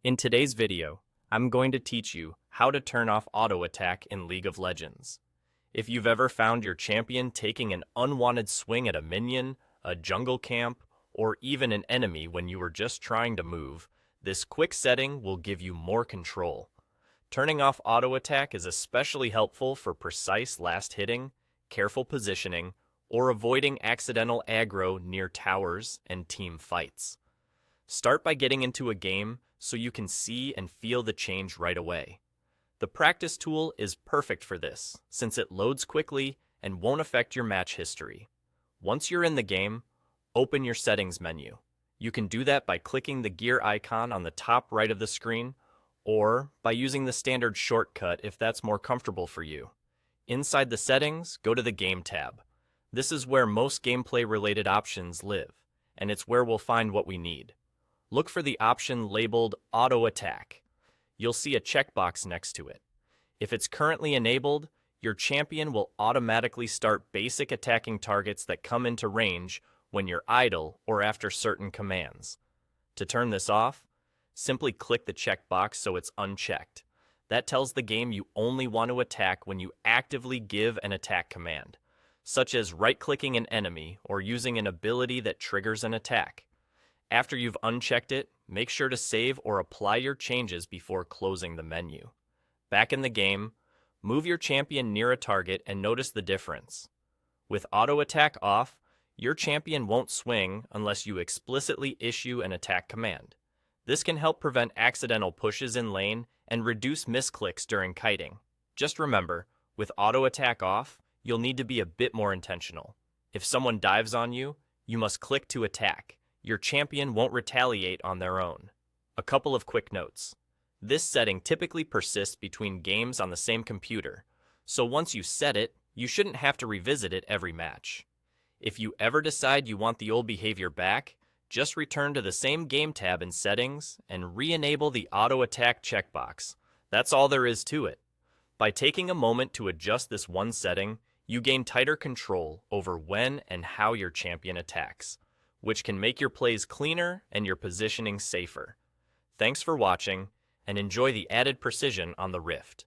In today's video, I'm going to teach you how to turn off auto attack in League of Legends. If you've ever found your champion taking an unwanted swing at a minion, a jungle camp, or even an enemy when you were just trying to move, this quick setting will give you more control. Turning off auto attack is especially helpful for precise last hitting, careful positioning, or avoiding accidental aggro near towers and team fights. Start by getting into a game so you can see and feel the change right away. The practice tool is perfect for this, since it loads quickly and won't affect your match history. Once you're in the game, open your settings menu. You can do that by clicking the gear icon on the top right of the screen, or by using the standard shortcut if that's more comfortable for you. Inside the settings, go to the Game tab. This is where most gameplay-related options live, and it's where we'll find what we need. Look for the option labeled Auto Attack. You'll see a checkbox next to it. If it's currently enabled, your champion will automatically start basic attacking targets that come into range when you're idle or after certain commands. To turn this off, simply click the checkbox so it's unchecked. That tells the game you only want to attack when you actively give an attack command, such as right-clicking an enemy or using an ability that triggers an attack. After you've unchecked it, make sure to save or apply your changes before closing the menu. Back in the game, move your champion near a target and notice the difference. With auto attack off, your champion won't swing unless you explicitly issue an attack command. This can help prevent accidental pushes in lane and reduce misclicks during kiting. Just remember, with auto attack off, you'll need to be a bit more intentional. If someone dives on you, you must click to attack. Your champion won't retaliate on their own. A couple of quick notes. This setting typically persists between games on the same computer, so once you set it, you shouldn't have to revisit it every match. If you ever decide you want the old behavior back, just return to the same game tab in Settings and re-enable the Auto Attack checkbox. That's all there is to it. By taking a moment to adjust this one setting, you gain tighter control over when and how your champion attacks, which can make your plays cleaner and your positioning safer. Thanks for watching, and enjoy the added precision on the Rift.